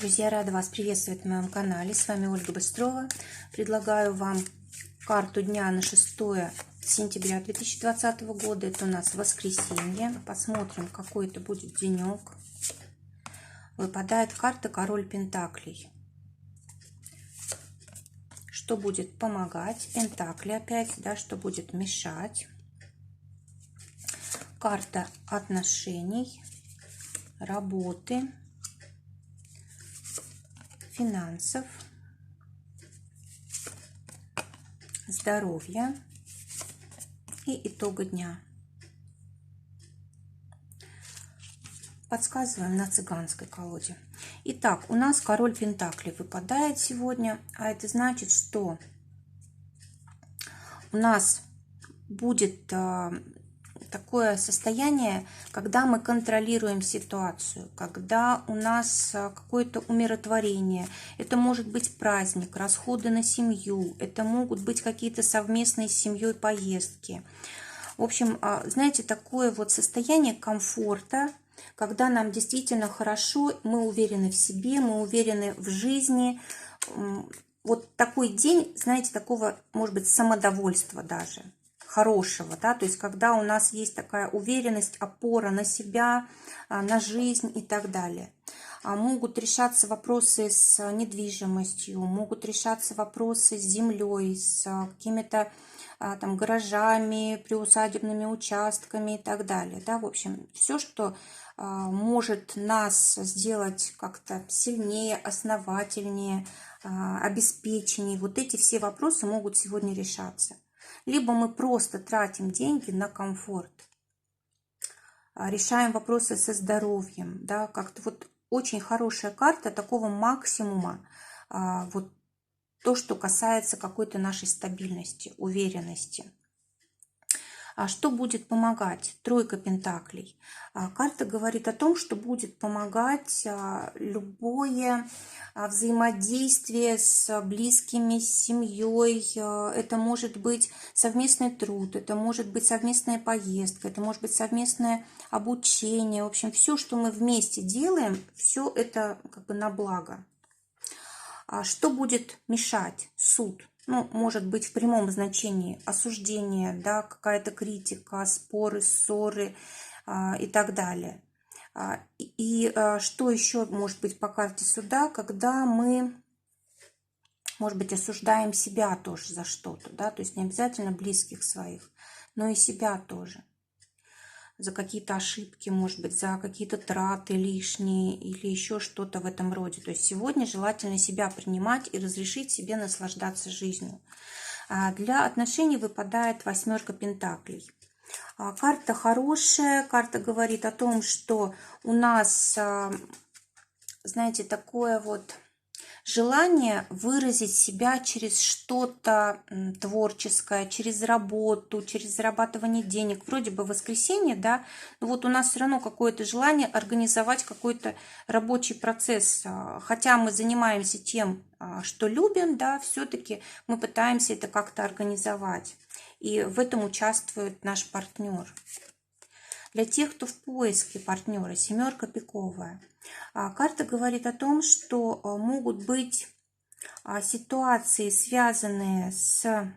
Друзья, рада вас приветствовать на моем канале. С вами Ольга Быстрова. Предлагаю вам карту дня на 6 сентября 2020 года. Это у нас воскресенье. Посмотрим, какой это будет денек. Выпадает карта Король Пентаклей. Что будет помогать? Пентакли опять, да, что будет мешать? Карта отношений, работы, финансов, здоровья и итога дня. Подсказываем на цыганской колоде. Итак, у нас Король Пентаклей выпадает сегодня, а это значит, что у нас будет такое состояние, когда мы контролируем ситуацию, когда у нас какое-то умиротворение. Это может быть праздник, расходы на семью, это могут быть какие-то совместные с семьей поездки. В общем, знаете, такое вот состояние комфорта, когда нам действительно хорошо, мы уверены в себе, мы уверены в жизни. Вот такой день, знаете, такого, может быть, самодовольства даже. Хорошего, да, то есть когда у нас есть такая уверенность, опора на себя, на жизнь и так далее. Могут решаться вопросы с недвижимостью, могут решаться вопросы с землей, с какими-то там гаражами, приусадебными участками и так далее. Да, в общем, все, что может нас сделать как-то сильнее, основательнее, обеспеченнее, вот эти все вопросы могут сегодня решаться. Либо мы просто тратим деньги на комфорт, решаем вопросы со здоровьем, да, как-то вот очень хорошая карта такого максимума, вот то, что касается какой-то нашей стабильности, уверенности. А что будет помогать? Тройка Пентаклей. Карта говорит о том, что будет помогать любое взаимодействие с близкими, с семьей. Это может быть совместный труд, это может быть совместная поездка, это может быть совместное обучение. В общем, все, что мы вместе делаем, все это как бы на благо. Что будет мешать? Суд. Ну, может быть, в прямом значении осуждение, да, какая-то критика, споры, ссоры и так далее. И что еще может быть по карте суда, когда мы, может быть, осуждаем себя тоже за что-то, да, то есть не обязательно близких своих, но и себя тоже. За какие-то ошибки, может быть, за какие-то траты лишние или еще что-то в этом роде. То есть сегодня желательно себя принимать и разрешить себе наслаждаться жизнью. Для отношений выпадает 8 Пентаклей. Карта хорошая, карта говорит о том, что у нас, знаете, такое вот желание выразить себя через что-то творческое, через работу, через зарабатывание денег. Вроде бы воскресенье, да, но вот у нас все равно какое-то желание организовать какой-то рабочий процесс. Хотя мы занимаемся тем, что любим, да, все-таки мы пытаемся это как-то организовать. И в этом участвует наш партнер. Для тех, кто в поиске партнера, 7 пиковая. Карта говорит о том, что могут быть ситуации, связанные с,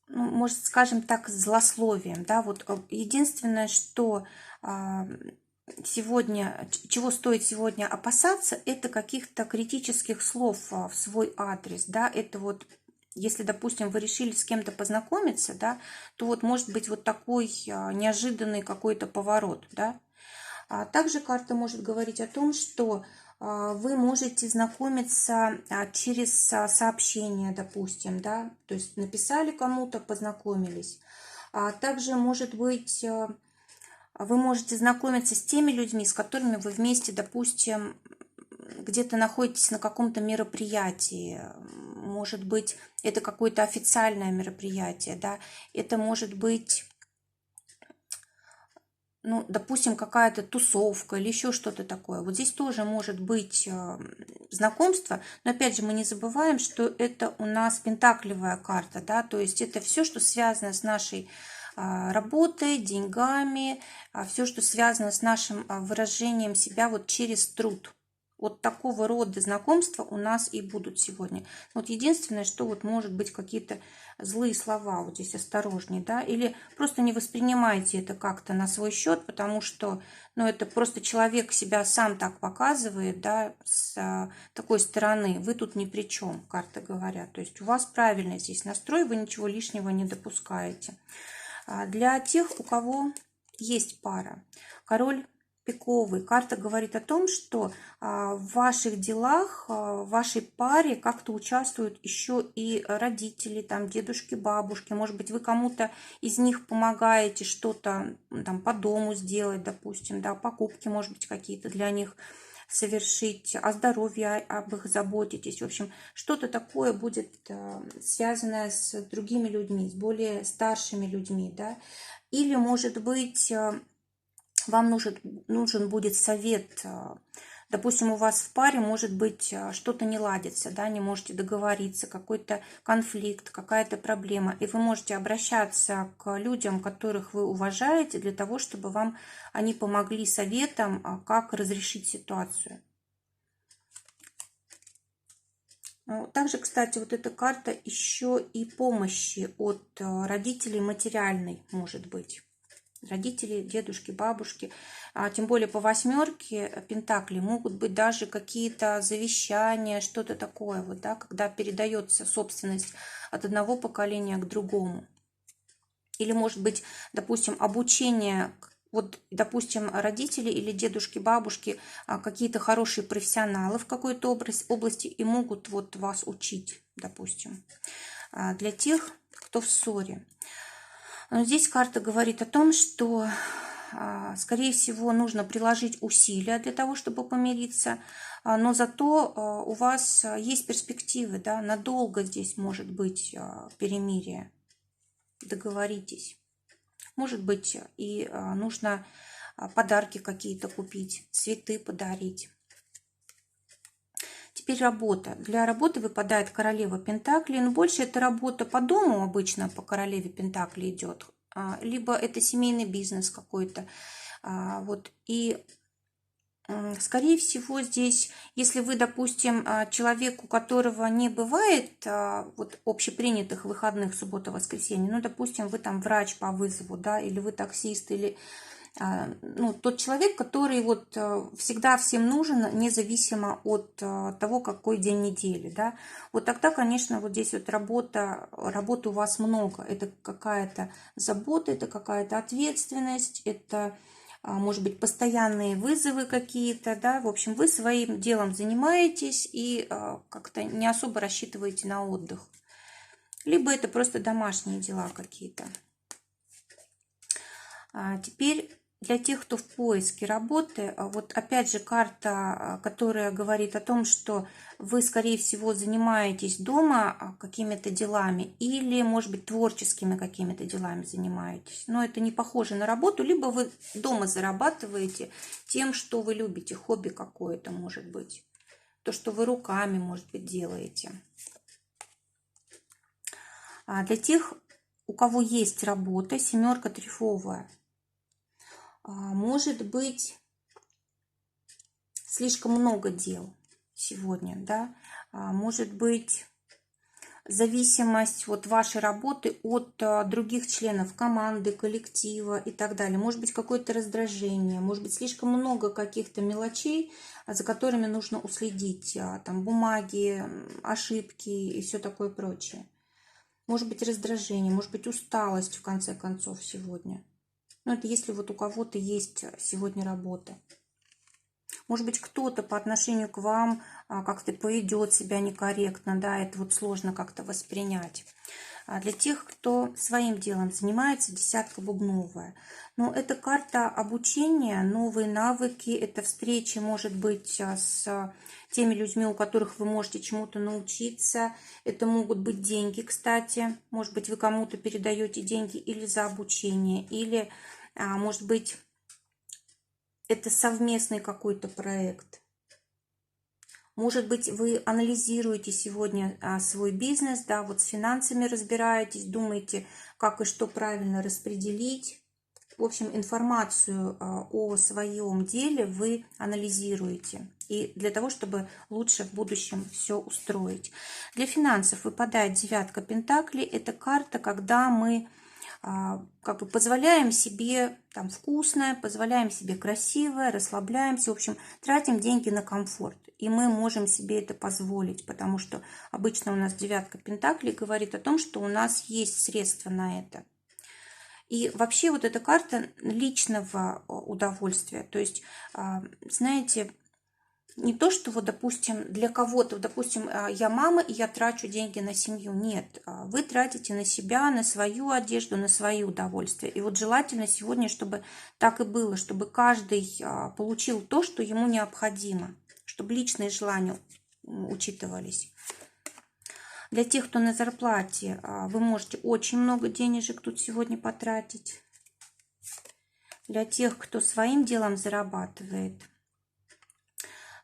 ну, может, скажем так, злословием. Да? Вот единственное, что сегодня, чего стоит сегодня опасаться, это каких-то критических слов в свой адрес. Да? Это вот, если, допустим, вы решили с кем-то познакомиться, да, то вот может быть вот такой неожиданный какой-то поворот, да. Также карта может говорить о том, что вы можете знакомиться через сообщения, допустим, да, то есть написали кому-то, познакомились. Также, может быть, вы можете знакомиться с теми людьми, с которыми вы вместе, допустим, где-то находитесь на каком-то мероприятии. Может быть, это какое-то официальное мероприятие, да, это может быть, ну, допустим, какая-то тусовка или еще что-то такое. Вот здесь тоже может быть знакомство, но опять же мы не забываем, что это у нас пентаклевая карта, да, то есть это все, что связано с нашей работой, деньгами, все, что связано с нашим выражением себя вот через труд. Вот такого рода знакомства у нас и будут сегодня. Вот единственное, что вот может быть какие-то злые слова, вот здесь осторожнее, да, или просто не воспринимайте это как-то на свой счет, потому что, ну, это просто человек себя сам так показывает, да, с такой стороны. Вы тут ни при чем, карты говорят. То есть у вас правильный здесь настрой, вы ничего лишнего не допускаете. Для тех, у кого есть пара, король пиковый, карта говорит о том, что в ваших делах, в вашей паре как-то участвуют еще и родители, там, дедушки, бабушки. Может быть, вы кому-то из них помогаете что-то там по дому сделать, допустим, да, покупки, может быть, какие-то для них совершить, о здоровье об их заботитесь. В общем, что-то такое будет связанное с другими людьми, с более старшими людьми, да. Или, может быть, вам нужен будет совет. Допустим, у вас в паре, может быть, что-то не ладится, да, не можете договориться, какой-то конфликт, какая-то проблема. И вы можете обращаться к людям, которых вы уважаете, для того, чтобы вам они помогли советом, как разрешить ситуацию. Также, кстати, вот эта карта еще и помощи от родителей материальной может быть. Родители, дедушки, бабушки. Тем более по восьмерке пентаклей могут быть даже какие-то завещания, что-то такое, вот, да, когда передается собственность от одного поколения к другому. Или, может быть, допустим, обучение, вот, допустим, родители или дедушки, бабушки, какие-то хорошие профессионалы в какой-то области и могут вот вас учить, допустим. Для тех, кто в ссоре. Но здесь карта говорит о том, что, скорее всего, нужно приложить усилия для того, чтобы помириться, но зато у вас есть перспективы, да, надолго здесь может быть перемирие. Договоритесь. Может быть, и нужно подарки какие-то купить, цветы подарить. Теперь работа. Для работы выпадает королева пентаклей, но больше это работа по дому обычно по королеве пентаклей идет, либо это семейный бизнес какой-то. Вот. И, скорее всего, здесь, если вы, допустим, человек, у которого не бывает вот общепринятых выходных, суббота, воскресенье, ну, допустим, вы там врач по вызову, да, или вы таксист, или ну, тот человек, который вот всегда всем нужен, независимо от того, какой день недели, да, вот тогда, конечно, вот здесь вот работы у вас много, это какая-то забота, это какая-то ответственность, это, может быть, постоянные вызовы какие-то, да, в общем, вы своим делом занимаетесь и как-то не особо рассчитываете на отдых, либо это просто домашние дела какие-то. Теперь для тех, кто в поиске работы, вот опять же карта, которая говорит о том, что вы, скорее всего, занимаетесь дома какими-то делами или, может быть, творческими какими-то делами занимаетесь. Но это не похоже на работу, либо вы дома зарабатываете тем, что вы любите, хобби какое-то, может быть. То, что вы руками, может быть, делаете. Для тех, у кого есть работа, семерка трефовая, может быть слишком много дел сегодня, да, может быть зависимость вот вашей работы от других членов команды, коллектива и так далее. Может быть какое-то раздражение, может быть слишком много каких-то мелочей, за которыми нужно уследить, там бумаги, ошибки и все такое прочее. Может быть раздражение, может быть усталость в конце концов сегодня. Ну, это если вот у кого-то есть сегодня работа. Может быть, кто-то по отношению к вам как-то поведет себя некорректно, да, это вот сложно как-то воспринять. Для тех, кто своим делом занимается, десятка бубновая. Но это карта обучения, новые навыки, это встречи, может быть, с теми людьми, у которых вы можете чему-то научиться. Это могут быть деньги, кстати. Может быть, вы кому-то передаете деньги или за обучение, или, может быть, это совместный какой-то проект. Может быть, вы анализируете сегодня свой бизнес, да, вот с финансами разбираетесь, думаете, как и что правильно распределить. В общем, информацию о своем деле вы анализируете. И для того, чтобы лучше в будущем все устроить. Для финансов выпадает девятка пентаклей. Это карта, когда мы как бы позволяем себе там вкусное, позволяем себе красивое, расслабляемся, в общем, тратим деньги на комфорт. И мы можем себе это позволить, потому что обычно у нас девятка пентаклей говорит о том, что у нас есть средства на это. И вообще вот эта карта личного удовольствия. То есть, знаете, не то, что вот, допустим, для кого-то, допустим, я мама, и я трачу деньги на семью. Нет, вы тратите на себя, на свою одежду, на свои удовольствия. И вот желательно сегодня, чтобы так и было, чтобы каждый получил то, что ему необходимо, чтобы личные желания учитывались. Для тех, кто на зарплате, вы можете очень много денежек тут сегодня потратить. Для тех, кто своим делом зарабатывает,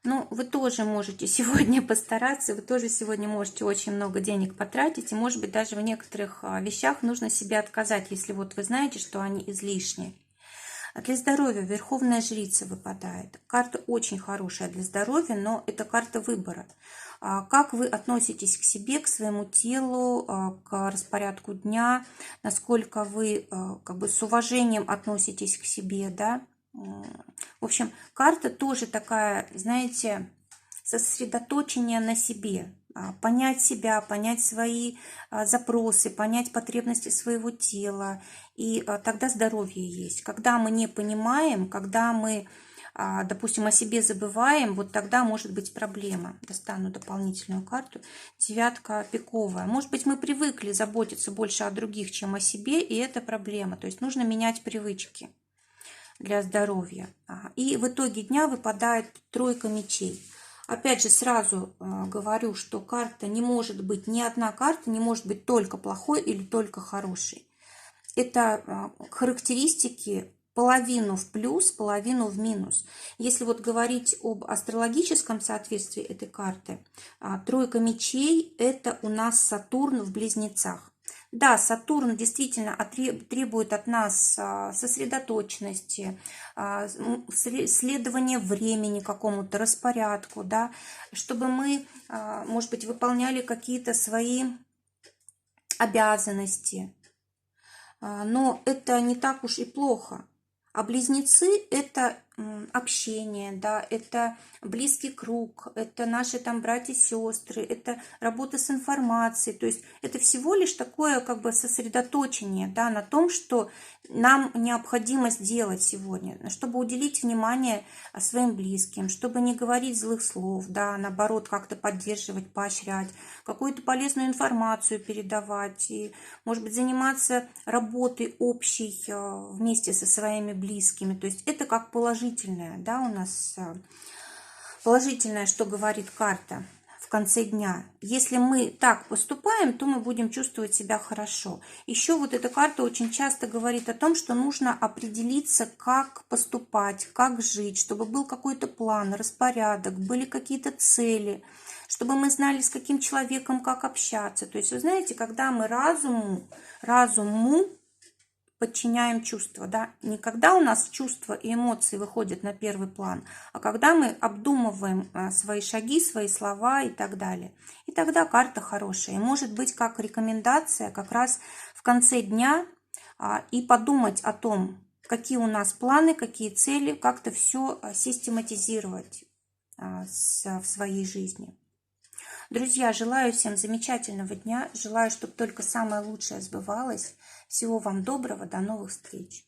ну, вы тоже можете сегодня постараться, вы тоже сегодня можете очень много денег потратить, и, может быть, даже в некоторых вещах нужно себе отказать, если вот вы знаете, что они излишние. Для здоровья Верховная Жрица выпадает. Карта очень хорошая для здоровья, но это карта выбора. Как вы относитесь к себе, к своему телу, к распорядку дня, насколько вы как бы с уважением относитесь к себе, да? В общем, карта тоже такая, знаете, сосредоточение на себе. Понять себя, понять свои запросы, понять потребности своего тела. И тогда здоровье есть. Когда мы не понимаем, когда мы, допустим, о себе забываем, вот тогда может быть проблема. Достану дополнительную карту. Девятка пиковая. Может быть, мы привыкли заботиться больше о других, чем о себе, и это проблема. То есть нужно менять привычки для здоровья. И в итоге дня выпадает тройка мечей. Опять же, сразу говорю, что карта не может быть, ни одна карта не может быть только плохой или только хорошей. Это характеристики половину в плюс, половину в минус. Если вот говорить об астрологическом соответствии этой карты, тройка мечей – это у нас Сатурн в Близнецах. Да, Сатурн действительно требует от нас сосредоточенности, следования времени какому-то, распорядку, да, чтобы мы, может быть, выполняли какие-то свои обязанности. Но это не так уж и плохо. А близнецы – это общение, да, это близкий круг, это наши там братья и сестры, это работа с информацией. То есть это всего лишь такое как бы сосредоточение, да, на том, что нам необходимо сделать сегодня, чтобы уделить внимание своим близким, чтобы не говорить злых слов, да, наоборот, как-то поддерживать, поощрять, какую-то полезную информацию передавать и, может быть, заниматься работой общей вместе со своими близкими. То есть это как положительное, да, у нас положительное, что говорит карта в конце дня. Если мы так поступаем, то мы будем чувствовать себя хорошо. Еще вот эта карта очень часто говорит о том, что нужно определиться, как поступать, как жить, чтобы был какой-то план, распорядок, были какие-то цели, чтобы мы знали, с каким человеком как общаться. То есть, вы знаете, когда мы разуму подчиняем чувства, да, не когда у нас чувства и эмоции выходят на первый план, а когда мы обдумываем свои шаги, свои слова и так далее. И тогда карта хорошая. И может быть как рекомендация как раз в конце дня и подумать о том, какие у нас планы, какие цели, как-то все систематизировать в своей жизни. Друзья, желаю всем замечательного дня. Желаю, чтобы только самое лучшее сбывалось. Всего вам доброго. До новых встреч.